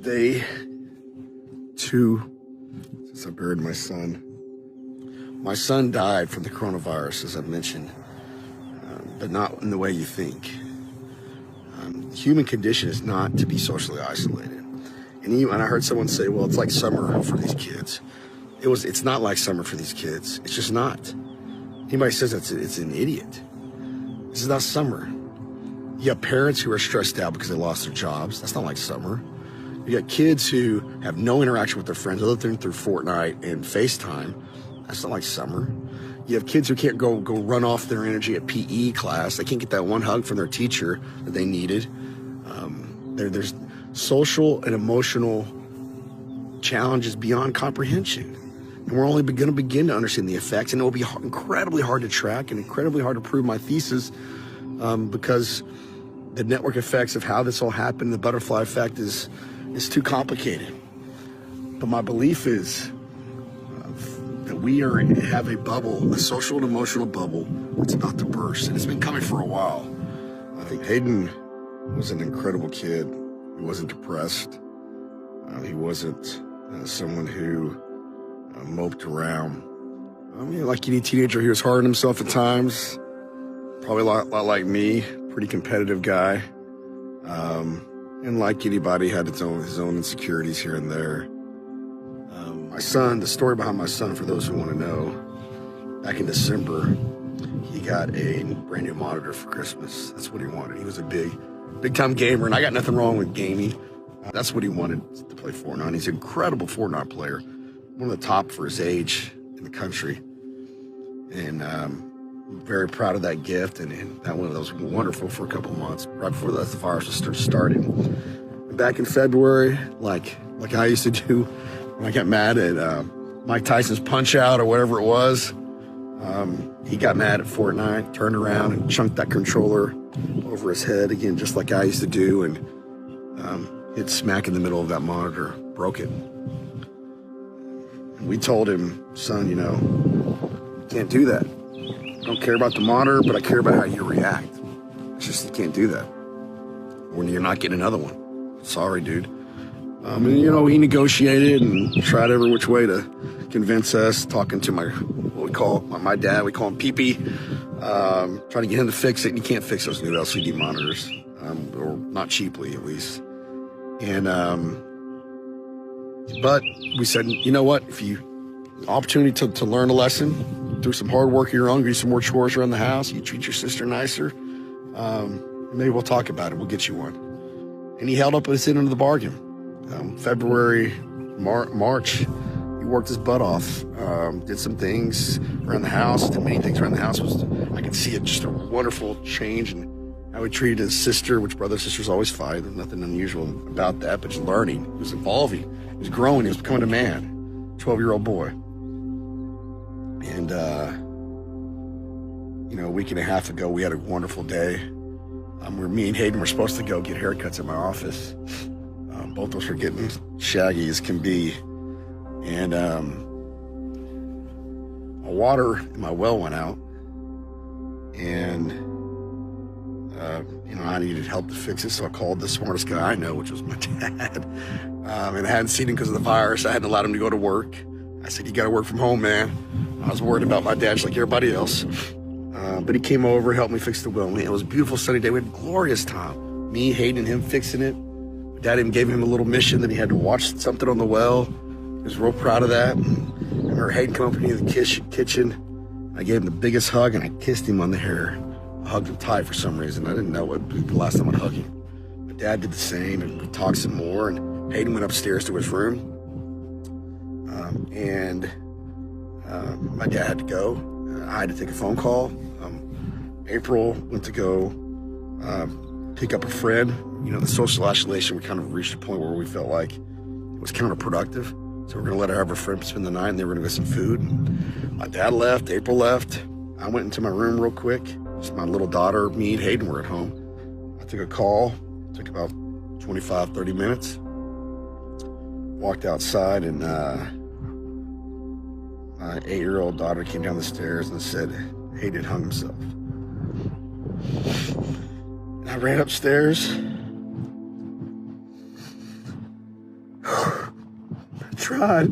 day 2 since I buried my son. My son died from the coronavirus, as I mentioned, but not in the way you think. The human condition is not to be socially isolated. And I heard someone say, well, it's like summer for these kids. It's not like summer for these kids. It's just not. Anybody says it's an idiot. This is not summer. You have parents who are stressed out because they lost their jobs. That's not like summer. You got kids who have no interaction with their friends other than through Fortnite and FaceTime. That's not like summer. You have kids who can't go run off their energy at PE class. They can't get that one hug from their teacher that they needed. There's social and emotional challenges beyond comprehension. And we're only going to begin to understand the effects, and it will be incredibly hard to track and incredibly hard to prove my thesis because the network effects of how this all happened, the butterfly effect, is too complicated. But my belief is that we have a bubble, a social and emotional bubble that's about to burst, and it's been coming for a while. I think Hayden was an incredible kid. He wasn't depressed. He wasn't someone who moped around. I mean, like any teenager, he was hard on himself at times. Probably a lot like me, pretty competitive guy. And like anybody, had his own insecurities here and there. My son, the story behind my son, for those who want to know, back in December, he got a brand new monitor for Christmas. That's what he wanted. He was a big time gamer, and I got nothing wrong with gaming. That's what he wanted to play Fortnite. He's an incredible Fortnite player, one of the top for his age in the country. And I'm very proud of that gift, and that one was wonderful for a couple of months, right before the virus started. Back in February, like I used to do when I got mad at Mike Tyson's Punch-Out or whatever it was, he got mad at Fortnite, turned around and chunked that controller over his head again, just like I used to do, and hit smack in the middle of that monitor, broke it. And we told him, son, you can't do that. I don't care about the monitor, but I care about how you react. It's just, you can't do that. Or you're not getting another one. Sorry, dude. And he negotiated and tried every which way to convince us, talking to my dad, we call him Pee-Pee, trying to get him to fix it, and you can't fix those new LCD monitors, or not cheaply at least. And but we said, you know what, if you opportunity to learn a lesson, do some hard work of your own, do some more chores around the house, you treat your sister nicer, maybe we'll talk about it, we'll get you one. And he held up his end of the bargain. February, March, he worked his butt off, did some things around the house, did many things around the house. I could see just a wonderful change in how he treated his sister, which brother and sisters always fight. There's nothing unusual about that, but just learning. He was evolving, he was growing, he was becoming a man, 12-year-old boy. And, a week and a half ago, we had a wonderful day. Where me and Hayden were supposed to go get haircuts at my office. Both of us were getting shaggy as can be. And my water in my well went out. And, I needed help to fix it, so I called the smartest guy I know, which was my dad. And I hadn't seen him because of the virus. I hadn't allowed him to go to work. I said, you got to work from home, man. I was worried about my dad just like everybody else. But he came over, helped me fix the well. It was a beautiful sunny day. We had a glorious time. Me, Hayden, and him fixing it. My dad even gave him a little mission that he had to watch something on the well. He was real proud of that. I remember Hayden come up to me in the kitchen. I gave him the biggest hug, and I kissed him on the hair. I hugged him tight for some reason. I didn't know what the last time I'd hug him. My dad did the same, and we talked some more. And Hayden went upstairs to his room. My dad had to go. I had to take a phone call. April went to go pick up a friend. The social isolation, we kind of reached a point where we felt like it was counterproductive. So we're going to let her have her friend spend the night, and they were going to get some food. My dad left, April left. I went into my room real quick. Just my little daughter, me, and Hayden were at home. I took a call. It took about 25, 30 minutes. Walked outside, and my 8-year-old daughter came down the stairs and said, Hayden hung himself. And I ran upstairs. tried.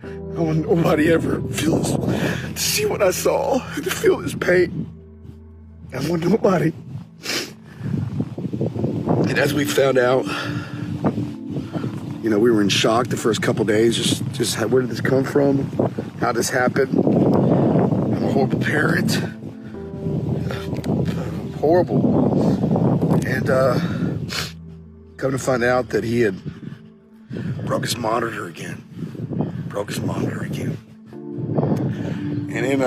I want nobody ever to see what I saw, to feel this pain. I want nobody. And as we found out, you know, we were in shock the first couple days. Just where did this come from? How did this happen? I'm a horrible parent. Horrible. And come to find out that he had broke his monitor again. And in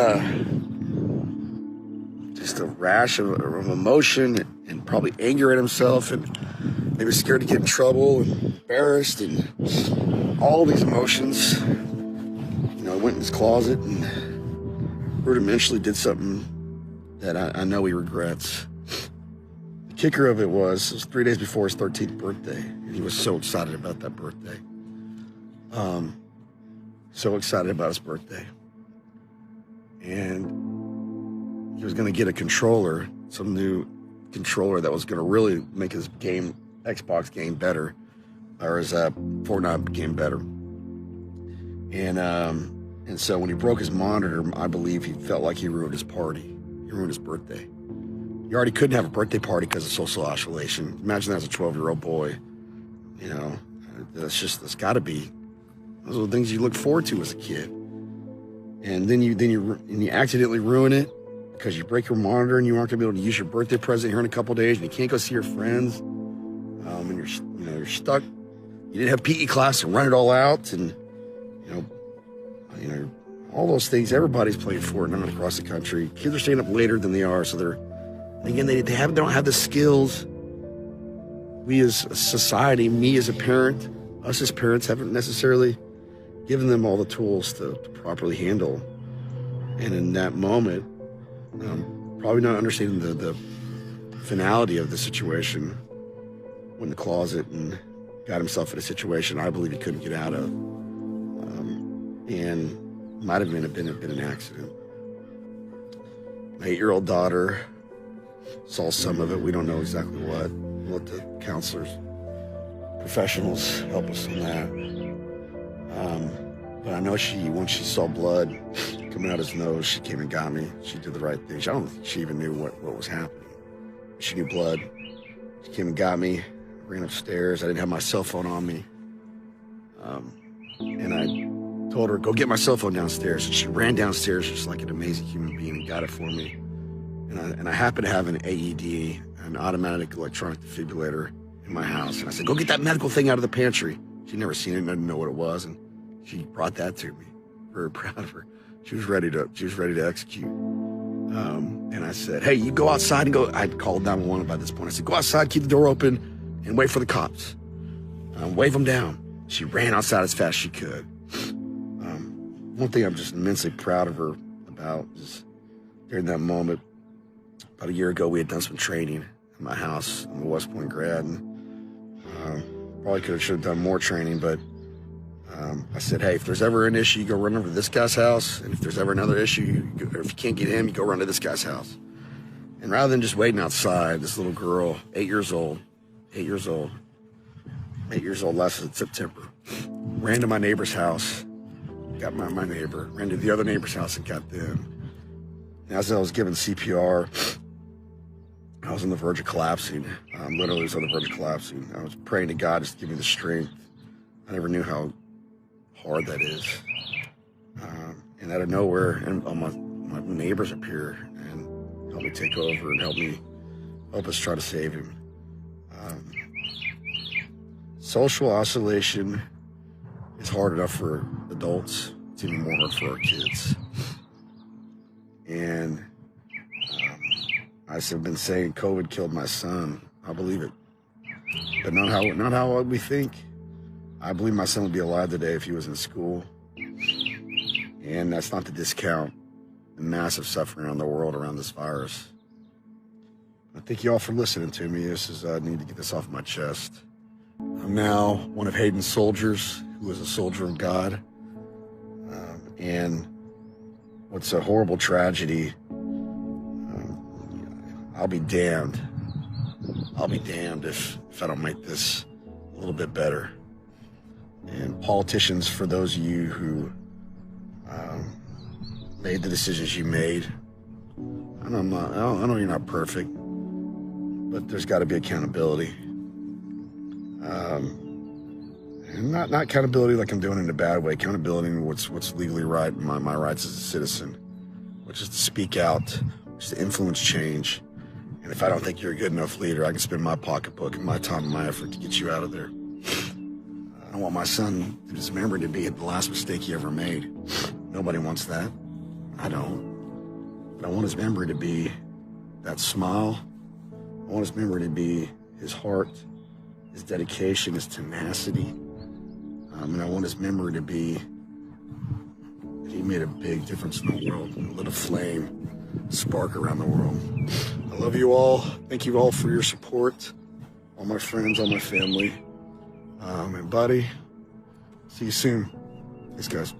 just a rash of emotion and probably anger at himself, and maybe scared to get in trouble and embarrassed and all these emotions, you know, I went in his closet and rudimentally did something that I know he regrets. The kicker of it was 3 days before his 13th birthday, and he was so excited about that birthday. So excited about his birthday. And he was going to get a controller, some new controller that was going to really make his Xbox game better, or his Fortnite game better. And so when he broke his monitor, I believe he felt like he ruined his party. He ruined his birthday. You already couldn't have a birthday party because of social isolation. Imagine that as a 12-year-old boy. You know, that's got to be, those are the things you look forward to as a kid. And then you accidentally ruin it because you break your monitor and you aren't gonna be able to use your birthday present here in a couple of days, and you can't go see your friends. And you're stuck. You didn't have PE class to run it all out, and you know all those things. Everybody's playing Fortnite across the country. Kids are staying up later than they are, so they don't have the skills. We as a society, me as a parent, us as parents, haven't necessarily given them all the tools to properly handle. And in that moment, probably not understanding the finality of the situation, went in the closet and got himself in a situation I believe he couldn't get out of, and might have been an accident. My 8-year-old daughter saw some of it. We don't know exactly what. We'll let the counselors, professionals help us on that. But I know once she saw blood coming out his nose, she came and got me. She did the right thing. I don't think she even knew what was happening. She knew blood. She came and got me, ran upstairs. I didn't have my cell phone on me. And I told her, go get my cell phone downstairs. And she ran downstairs just like an amazing human being and got it for me. And I happen to have an AED, an automatic electronic defibrillator, in my house. And I said, go get that medical thing out of the pantry. She'd never seen it, didn't know what it was. And she brought that to me. Very proud of her. She was ready to execute. And I said, hey, you go outside and go. I'd called 911 by this point. I said, go outside, keep the door open, and wait for the cops. Wave them down. She ran outside as fast as she could. One thing I'm just immensely proud of her about is during that moment, about a year ago, we had done some training at my house. I'm a West Point grad, and probably should have done more training, but I said, hey, if there's ever an issue, you go run over to this guy's house. And if there's ever another issue, or if you can't get him, you go run to this guy's house. And rather than just waiting outside, this little girl, 8 years old last September, ran to my neighbor's house, got my neighbor, ran to the other neighbor's house and got them. And as I was giving CPR, I was on the verge of collapsing. Literally was on the verge of collapsing. I was praying to God just to give me the strength. I never knew how hard that is. And out of nowhere, and my neighbors appear and help me take over and help us try to save him. Social isolation is hard enough for adults. It's even more hard for our kids. And I've been saying COVID killed my son. I believe it, but not how we think. I believe my son would be alive today if he was in school. And that's not to discount the massive suffering around the world around this virus. I thank you all for listening to me. I need to get this off my chest. I'm now one of Hayden's soldiers, who is a soldier of God. And what's a horrible tragedy, I'll be damned if I don't make this a little bit better. And politicians, for those of you who made the decisions you made, I know you're not perfect, but there's got to be accountability. And not accountability like I'm doing it in a bad way. Accountability in what's legally right, my rights as a citizen, which is to speak out, which is to influence change. And if I don't think you're a good enough leader, I can spend my pocketbook and my time and my effort to get you out of there. I don't want my son, his memory, to be the last mistake he ever made. Nobody wants that. I don't. But I want his memory to be that smile. I want his memory to be his heart, his dedication, his tenacity. And I want his memory to be that he made a big difference in the world and lit a flame, spark around the world. I love you all. Thank you all for your support. All my friends, all my family. And buddy, see you soon. Thanks, guys.